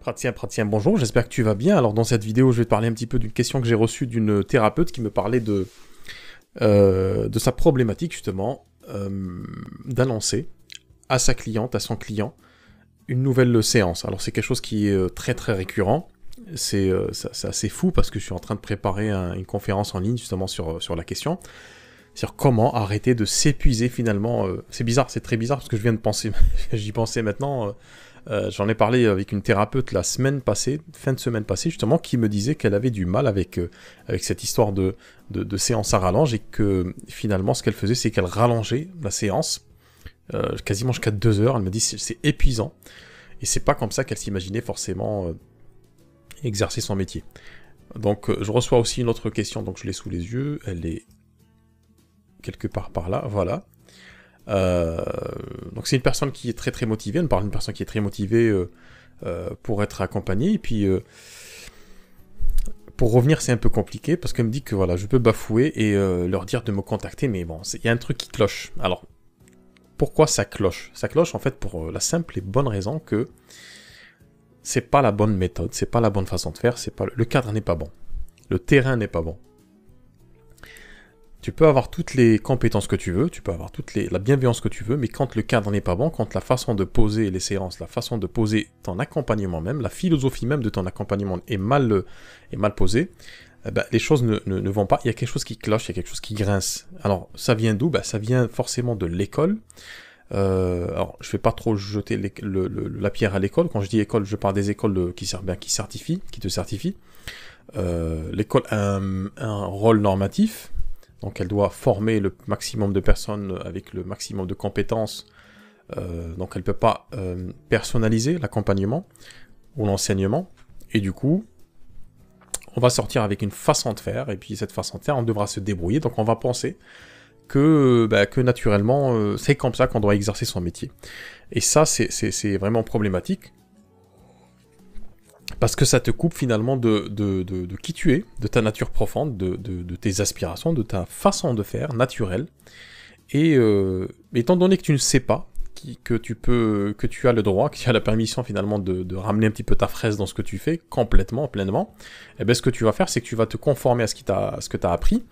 Praticien, bonjour, j'espère que tu vas bien. Alors dans cette vidéo, je vais te parler un petit peu d'une question que j'ai reçue d'une thérapeute qui me parlait de sa problématique justement d'annoncer à sa cliente, à son client, une nouvelle séance. Alors c'est quelque chose qui est très très récurrent. C'est assez fou parce que je suis en train de préparer une conférence en ligne justement sur la question. Sur comment arrêter de s'épuiser finalement. C'est bizarre, c'est très bizarre parce que je viens de penser, j'y pensais maintenant. J'en ai parlé avec une thérapeute la semaine passée, fin de semaine passée justement, qui me disait qu'elle avait du mal avec cette histoire de séance à rallonge et que finalement ce qu'elle faisait c'est qu'elle rallongeait la séance quasiment jusqu'à 2 heures. Elle me dit c'est épuisant et c'est pas comme ça qu'elle s'imaginait forcément exercer son métier. Donc je reçois aussi une autre question, donc je l'ai sous les yeux, elle est quelque part par là, voilà. Donc c'est une personne qui est très très motivée, on parle d'une personne qui est très motivée pour être accompagnée, et puis pour revenir c'est un peu compliqué, parce qu'elle me dit que voilà, je peux bafouer et leur dire de me contacter, mais bon, il y a un truc qui cloche. Alors, pourquoi ça cloche? Ça cloche en fait pour la simple et bonne raison que c'est pas la bonne méthode, c'est pas la bonne façon de faire, le cadre n'est pas bon, le terrain n'est pas bon. Tu peux avoir toutes les compétences que tu veux, tu peux avoir la bienveillance que tu veux, mais quand le cadre n'est pas bon, quand la façon de poser les séances, la façon de poser ton accompagnement même, la philosophie même de ton accompagnement est mal posée, les choses ne vont pas, il y a quelque chose qui cloche, il y a quelque chose qui grince. Alors, ça vient d'où? Ça vient forcément de l'école. Alors, je ne vais pas trop jeter la pierre à l'école. Quand je dis école, je parle des écoles qui te certifient. L'école a un rôle normatif. Donc elle doit former le maximum de personnes avec le maximum de compétences. Donc elle ne peut pas personnaliser l'accompagnement ou l'enseignement. Et du coup, on va sortir avec une façon de faire. Et puis cette façon de faire, on devra se débrouiller. Donc on va penser que naturellement, c'est comme ça qu'on doit exercer son métier. Et ça, c'est vraiment problématique. Parce que ça te coupe finalement de qui tu es, de ta nature profonde, de tes aspirations, de ta façon de faire naturelle. Et étant donné que tu ne sais pas, que tu as le droit, que tu as la permission finalement de ramener un petit peu ta fraise dans ce que tu fais, complètement, pleinement, et bien ce que tu vas faire, c'est que tu vas te conformer à ce que tu as appris.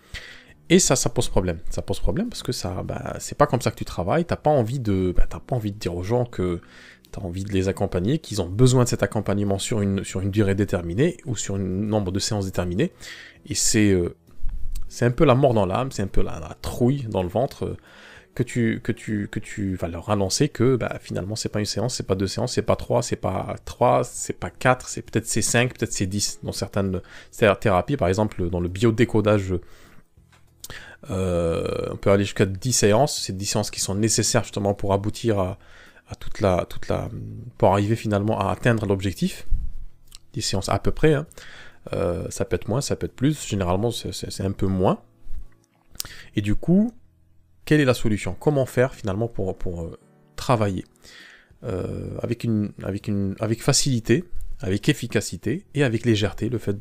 Et ça pose problème. Ça pose problème parce que c'est pas comme ça que tu travailles. T'as pas envie de dire aux gens que tu as envie de les accompagner, qu'ils ont besoin de cet accompagnement sur une durée déterminée ou sur un nombre de séances déterminées. Et c'est un peu la mort dans l'âme, c'est un peu la trouille dans le ventre que tu vas leur annoncer que finalement c'est pas une séance, c'est pas 2 séances, c'est pas 3, c'est pas 4, peut-être c'est 5, peut-être c'est 10 dans certaines thérapies, par exemple dans le biodécodage. On peut aller jusqu'à 10 séances, c'est 10 séances qui sont nécessaires justement pour aboutir à pour arriver finalement à atteindre l'objectif. 10 séances à peu près, hein. Ça peut être moins, ça peut être plus, généralement c'est un peu moins. Et du coup, quelle est la solution? Comment faire finalement pour travailler avec facilité, avec efficacité et avec légèreté, le fait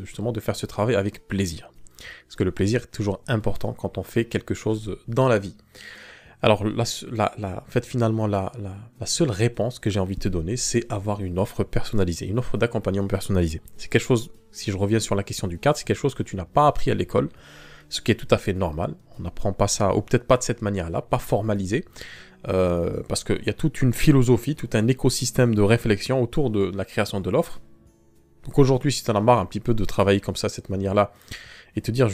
justement de faire ce travail avec plaisir. Parce que le plaisir est toujours important quand on fait quelque chose dans la vie. Alors, en fait, finalement, la seule réponse que j'ai envie de te donner, c'est avoir une offre personnalisée, une offre d'accompagnement personnalisé. C'est quelque chose, si je reviens sur la question du cadre, c'est quelque chose que tu n'as pas appris à l'école, ce qui est tout à fait normal. On n'apprend pas ça, ou peut-être pas de cette manière-là, pas formalisé, parce qu'il y a toute une philosophie, tout un écosystème de réflexion autour de la création de l'offre. Donc aujourd'hui, si tu en as marre un petit peu de travailler comme ça, de cette manière-là, et te dire,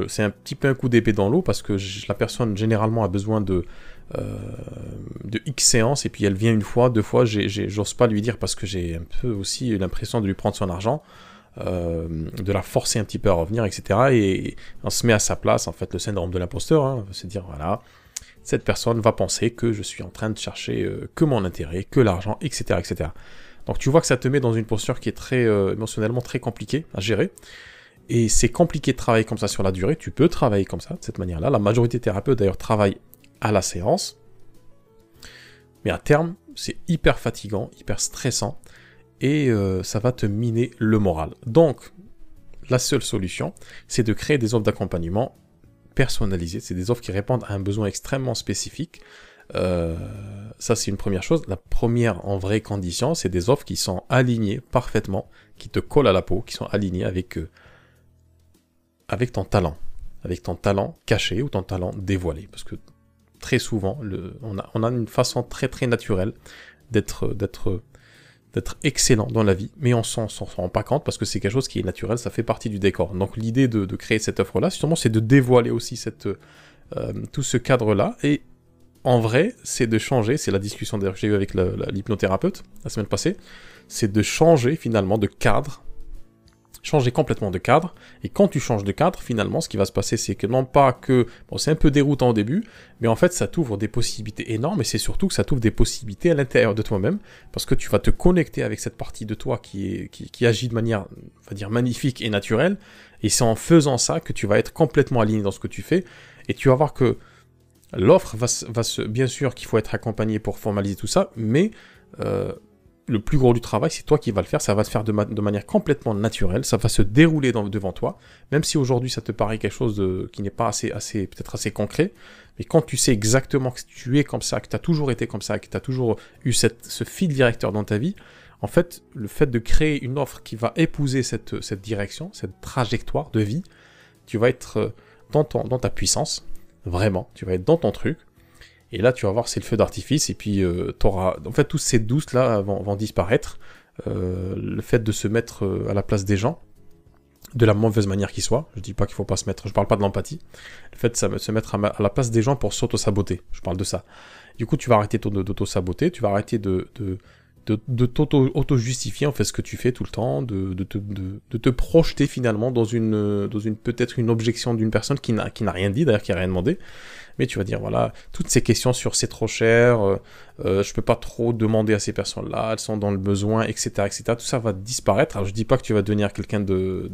c'est un petit peu un coup d'épée dans l'eau, parce que la personne généralement a besoin de X séances, et puis elle vient 1 fois, 2 fois, j'ose pas lui dire, parce que j'ai un peu aussi l'impression de lui prendre son argent, de la forcer un petit peu à revenir, etc. Et on se met à sa place, en fait, le syndrome de l'imposteur, hein, on va se dire, voilà, cette personne va penser que je suis en train de chercher que mon intérêt, que l'argent, etc., etc. Donc tu vois que ça te met dans une posture qui est très émotionnellement très compliquée à gérer. Et c'est compliqué de travailler comme ça sur la durée. Tu peux travailler comme ça, de cette manière-là. La majorité des thérapeutes, d'ailleurs, travaillent à la séance. Mais à terme, c'est hyper fatigant, hyper stressant. Et ça va te miner le moral. Donc, la seule solution, c'est de créer des offres d'accompagnement personnalisées. C'est des offres qui répondent à un besoin extrêmement spécifique, Ça, c'est une première chose. La première, en vraie condition, c'est des offres qui sont alignées parfaitement, qui te collent à la peau, qui sont alignées avec ton talent caché ou ton talent dévoilé. Parce que très souvent, on a une façon très très naturelle d'être excellent dans la vie, mais on s'en rend pas compte parce que c'est quelque chose qui est naturel, ça fait partie du décor. Donc l'idée de créer cette offre-là, justement, c'est de dévoiler aussi tout ce cadre-là. Et en vrai, c'est de changer, c'est la discussion d'ailleurs que j'ai eue avec l'hypnothérapeute la semaine passée, c'est de changer finalement de cadre, changer complètement de cadre. Et quand tu changes de cadre, finalement, ce qui va se passer, c'est que non pas que, bon, c'est un peu déroutant au début, mais en fait, ça t'ouvre des possibilités énormes, et c'est surtout que ça t'ouvre des possibilités à l'intérieur de toi-même, parce que tu vas te connecter avec cette partie de toi qui agit de manière, on va dire, magnifique et naturelle, et c'est en faisant ça que tu vas être complètement aligné dans ce que tu fais, et tu vas voir que l'offre bien sûr qu'il faut être accompagné pour formaliser tout ça, mais le plus gros du travail, c'est toi qui vas le faire, ça va se faire de manière complètement naturelle, ça va se dérouler devant toi, même si aujourd'hui ça te paraît quelque chose qui n'est pas peut-être assez concret, mais quand tu sais exactement que tu es comme ça, que tu as toujours été comme ça, que tu as toujours eu ce fil directeur dans ta vie, en fait, le fait de créer une offre qui va épouser cette direction, cette trajectoire de vie, tu vas être dans ta puissance, vraiment, tu vas être dans ton truc. Et là, tu vas voir, c'est le feu d'artifice, et puis t'auras... En fait, toutes ces douces-là vont disparaître. Le fait de se mettre à la place des gens, de la mauvaise manière qu'ils soient, je dis pas qu'il faut pas se mettre... Je parle pas de l'empathie. Le fait de se mettre à la place des gens pour s'auto-saboter, je parle de ça. Du coup, tu vas arrêter d'auto-saboter, tu vas arrêter de t'auto-justifier en fait ce que tu fais tout le temps, de te projeter finalement dans peut-être une objection d'une personne qui n'a rien dit, d'ailleurs qui n'a rien demandé. Mais tu vas dire, voilà, toutes ces questions sur c'est trop cher, je peux pas trop demander à ces personnes-là, elles sont dans le besoin, etc., etc. Tout ça va disparaître. Alors je dis pas que tu vas devenir quelqu'un d'un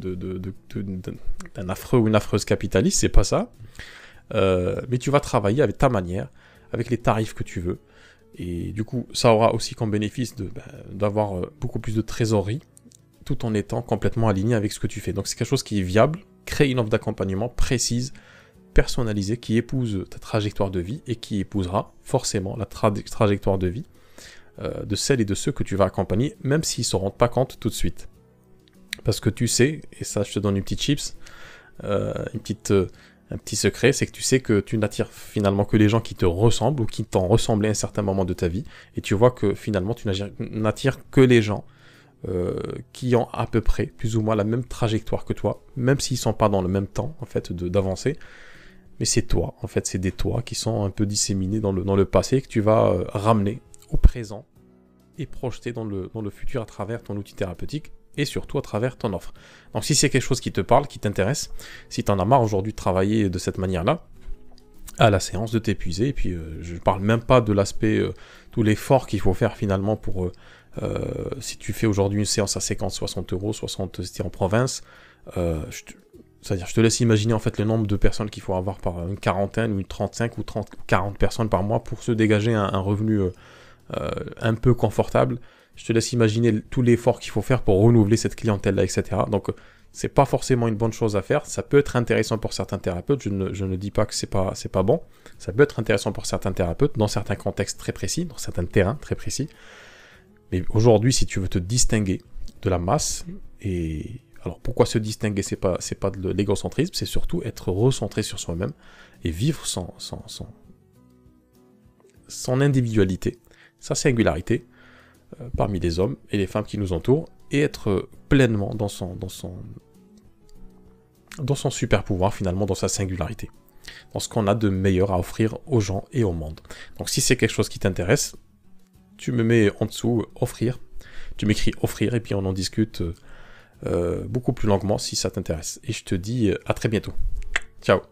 affreux ou une affreuse capitaliste, c'est pas ça. Mais tu vas travailler avec ta manière, avec les tarifs que tu veux. Et du coup, ça aura aussi comme bénéfice d'avoir beaucoup plus de trésorerie, tout en étant complètement aligné avec ce que tu fais. Donc c'est quelque chose qui est viable. Crée une offre d'accompagnement précise, personnalisée, qui épouse ta trajectoire de vie et qui épousera forcément la trajectoire de vie de celles et de ceux que tu vas accompagner, même s'ils ne se rendent pas compte tout de suite. Parce que tu sais, et ça je te donne une petite chips, un petit secret, c'est que tu sais que tu n'attires finalement que les gens qui te ressemblent ou qui t'ont ressemblé à un certain moment de ta vie, et tu vois que finalement tu n'attires que les gens qui ont à peu près, plus ou moins la même trajectoire que toi, même s'ils ne sont pas dans le même temps en fait d'avancer. Mais c'est toi, en fait, c'est des toits qui sont un peu disséminés dans le passé, que tu vas ramener au présent et projeter dans le futur à travers ton outil thérapeutique et surtout à travers ton offre. Donc si c'est quelque chose qui te parle, qui t'intéresse, si tu en as marre aujourd'hui de travailler de cette manière-là, à la séance de t'épuiser, et puis je ne parle même pas de l'aspect, tout l'effort qu'il faut faire finalement pour, si tu fais aujourd'hui une séance à 50-60 euros, 60 si tu es en province, c'est-à-dire, je te laisse imaginer en fait le nombre de personnes qu'il faut avoir par une quarantaine, ou une 35 ou 30, 40 personnes par mois pour se dégager un revenu un peu confortable. Je te laisse imaginer tout l'effort qu'il faut faire pour renouveler cette clientèle-là, etc. Donc, c'est pas forcément une bonne chose à faire. Ça peut être intéressant pour certains thérapeutes. Je ne dis pas que c'est pas bon. Ça peut être intéressant pour certains thérapeutes dans certains contextes très précis, dans certains terrains très précis. Mais aujourd'hui, si tu veux te distinguer de la masse, et alors pourquoi se distinguer, c'est pas de l'égocentrisme, c'est surtout être recentré sur soi-même et vivre son individualité, sa singularité parmi les hommes et les femmes qui nous entourent, et être pleinement dans son super pouvoir finalement, dans sa singularité, dans ce qu'on a de meilleur à offrir aux gens et au monde. Donc si c'est quelque chose qui t'intéresse, tu me mets en dessous offrir, tu m'écris offrir et puis on en discute beaucoup plus longuement si ça t'intéresse. Et je te dis à très bientôt. Ciao.